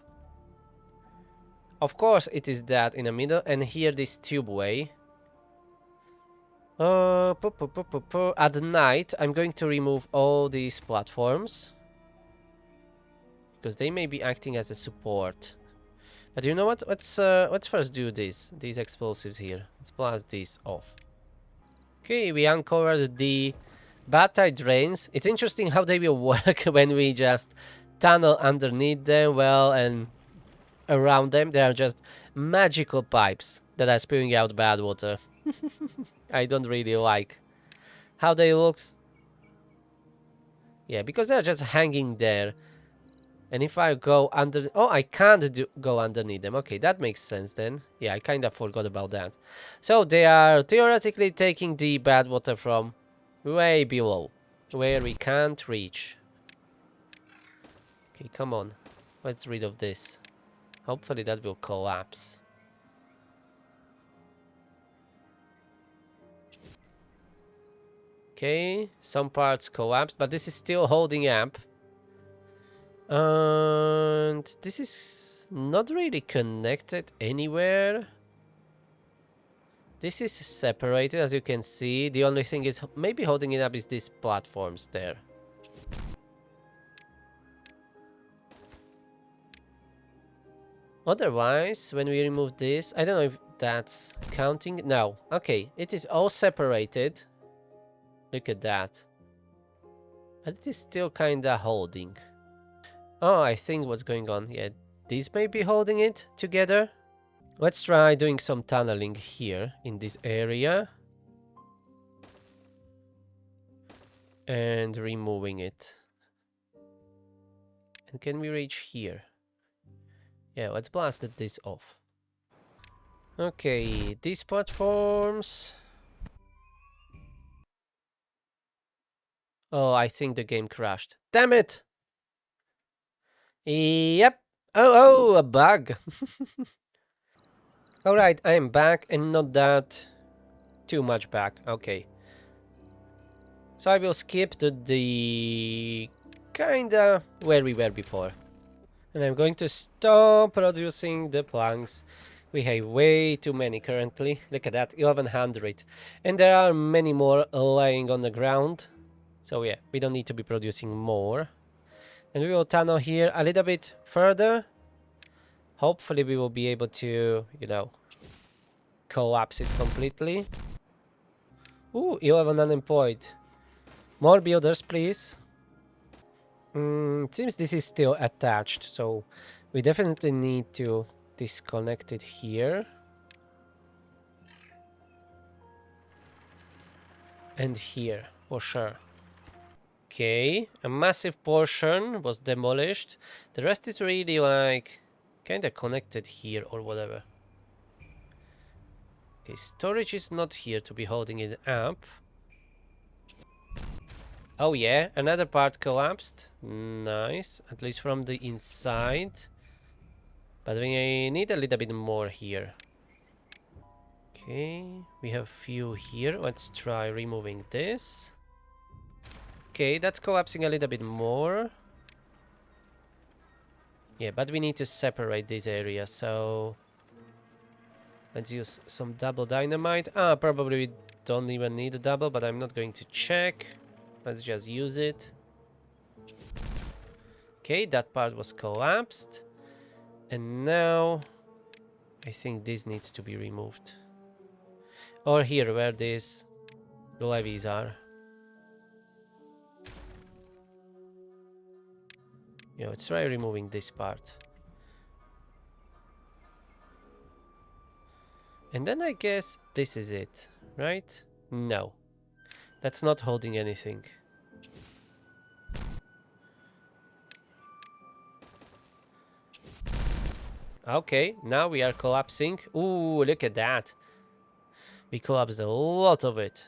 Of course, it is that in the middle, and here this tubeway. At night, I'm going to remove all these platforms, because they may be acting as a support. But you know what? Let's first do these explosives here. Let's blast these off. Okay, we uncovered the bathtide drains. It's interesting how they will work when we just tunnel underneath them, well, and around them. They are just magical pipes that are spewing out bad water. I don't really like how they look. Yeah, because they're just hanging there. And if I go under... Oh, I can't go underneath them. Okay, that makes sense then. Yeah, I kind of forgot about that. So they are theoretically taking the bad water from way below, where we can't reach. Okay, come on. Let's rid of this. Hopefully that will collapse. Okay, some parts collapsed, but this is still holding up. And this is not really connected anywhere. This is separated, as you can see. The only thing is maybe holding it up is these platforms there. Otherwise, when we remove this, I don't know if that's counting. No. Okay, it is all separated. Look at that. But it is still kinda holding. Oh, I think what's going on. Yeah, these may be holding it together. Let's try doing some tunneling here in this area. And removing it. And can we reach here? Yeah, let's blast this off. Okay, these platforms. Oh, I think the game crashed. Damn it! Yep. Oh, a bug. Alright, I am back, and not that too much back. Okay. So I will skip to the kinda where we were before. And I'm going to stop producing the planks. We have way too many currently. Look at that, 1100. And there are many more lying on the ground. So yeah, we don't need to be producing more. And we will tunnel here a little bit further. Hopefully we will be able to, you know, collapse it completely. Ooh, 11 unemployed. More builders, please. It seems this is still attached, so we definitely need to disconnect it here. And here, for sure. Okay, a massive portion was demolished. The rest is really like kind of connected here or whatever. Okay, storage is not here to be holding it up. Oh yeah, another part collapsed. Nice, at least from the inside. But we need a little bit more here. Okay, we have a few here. Let's try removing this. Okay, that's collapsing a little bit more. Yeah, but we need to separate this area, so... Let's use some double dynamite. Probably we don't even need a double, but I'm not going to check. Let's just use it. Okay, that part was collapsed. And now... I think this needs to be removed. Or here, where this the levees are. Yeah, let's try removing this part. And then I guess this is it, right? No, that's not holding anything. Okay, now we are collapsing. Ooh, look at that. We collapsed a lot of it.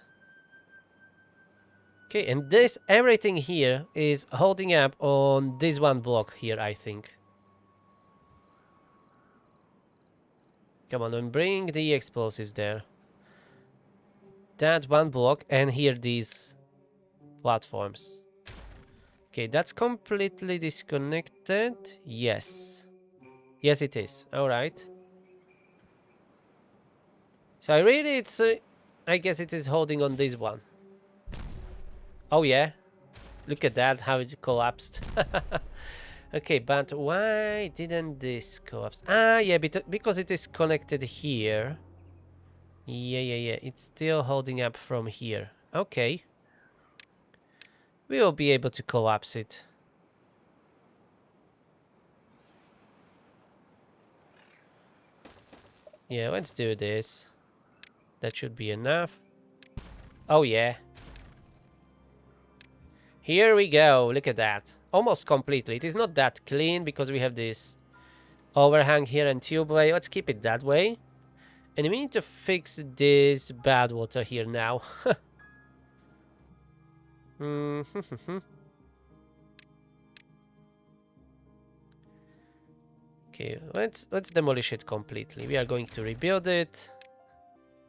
Okay, and this, everything here is holding up on this one block here, I think. Come on, and bring the explosives there. That one block, and here these platforms. Okay, that's completely disconnected. Yes. Yes, it is. All right. So I guess it is holding on this one. Oh yeah. Look at that, how it collapsed. Okay, but why didn't this collapse? Ah, yeah, because it is connected here. Yeah. It's still holding up from here. Okay. We will be able to collapse it. Yeah, let's do this. That should be enough. Oh, yeah. Here we go. Look at that. Almost completely. It is not that clean because we have this overhang here and tubeway. Let's keep it that way. And we need to fix this bad water here now. Okay, let's demolish it completely. We are going to rebuild it.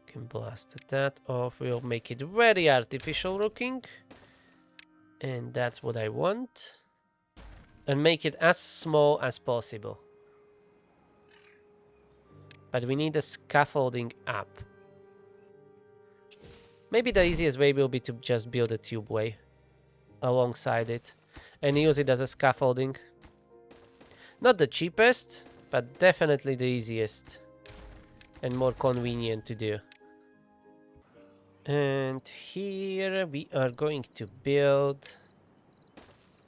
Can blast that off. We'll make it very artificial looking. And that's what I want. And make it as small as possible. But we need a scaffolding up. Maybe the easiest way will be to just build a tubeway alongside it and use it as a scaffolding. Not the cheapest, but definitely the easiest and more convenient to do. And here we are going to build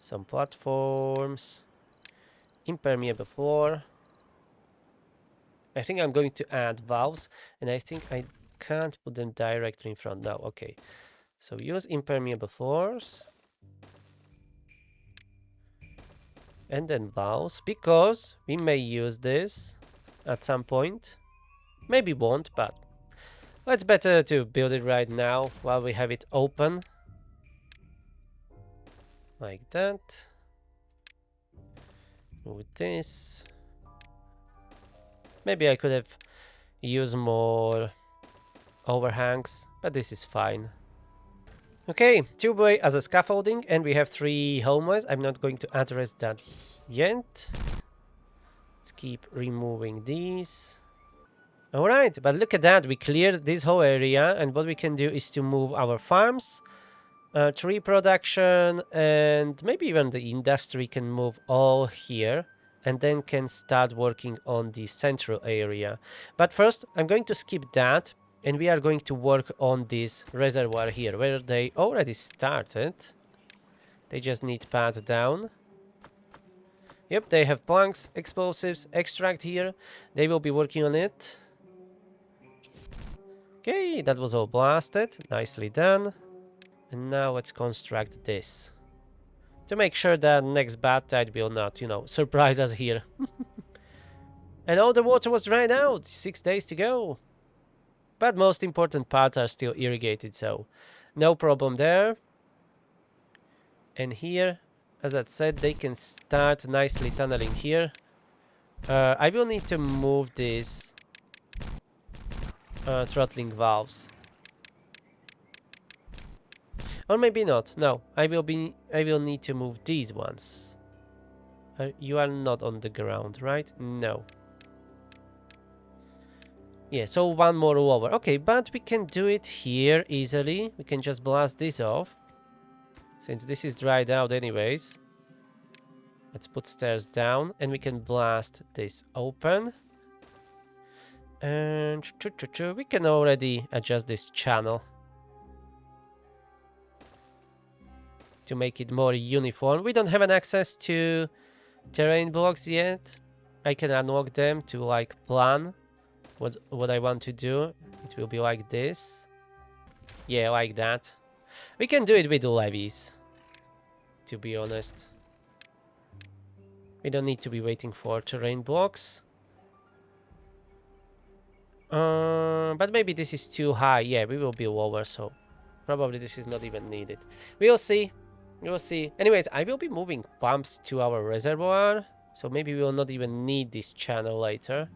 some platforms, impermeable floor. I think I'm going to add valves, and I think I can't put them directly in front now. Okay, so use impermeable floors and then valves, because we may use this at some point. Maybe won't, but it's better to build it right now while we have it open. Like that. With this. Maybe I could have used more overhangs, but this is fine. Okay, tubeway as a scaffolding, and we have 3 homeless. I'm not going to address that yet. Let's keep removing these. Alright, but look at that, we cleared this whole area, and what we can do is to move our farms, tree production, and maybe even the industry can move all here, and then can start working on the central area. But first, I'm going to skip that, and we are going to work on this reservoir here, where they already started. They just need pat down. Yep, they have planks, explosives, extract here. They will be working on it. Okay, that was all blasted. Nicely done. And now let's construct this. To make sure that next bad tide will not, surprise us here. And all the water was dried out. 6 days to go. But most important parts are still irrigated, so no problem there. And here, as I said, they can start nicely tunneling here. I will need to move these throttling valves. Or maybe not. No, I will need to move these ones. You are not on the ground, right? No. Yeah, so one more over. Okay, but we can do it here easily. We can just blast this off, since this is dried out anyways. Let's put stairs down, and we can blast this open. And we can already adjust this channel. to make it more uniform. We don't have an access to terrain blocks yet. I can unlock them to like plan what I want to do. It will be like this. Yeah, like that. We can do it with levies, to be honest. We don't need to be waiting for terrain blocks. But maybe this is too high. Yeah, we will be lower, so probably this is not even needed. We will see. We will see. Anyways, I will be moving pumps to our reservoir, so maybe we will not even need this channel later.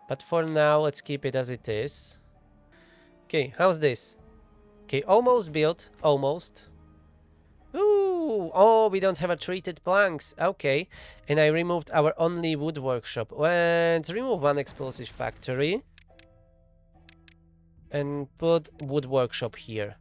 But for now, let's keep it as it is. Okay, how's this? Okay, almost built. Almost. Ooh! Oh, we don't have a treated planks. Okay. And I removed our only wood workshop. Let's remove one explosive factory. And put wood workshop here.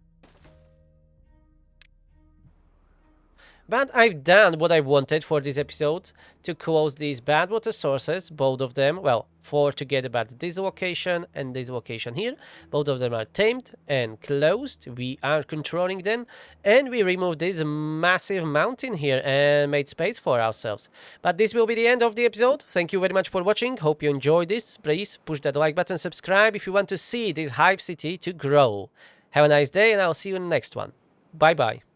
But I've done what I wanted for this episode, to close these bad water sources, both of them, well, 4 together, but this location and this location here, both of them are tamed and closed. We are controlling them, and we removed this massive mountain here and made space for ourselves. But this will be the end of the episode. Thank you very much for watching. Hope you enjoyed this. Please push that like button, subscribe if you want to see this hive city to grow. Have a nice day, and I'll see you in the next one. Bye bye.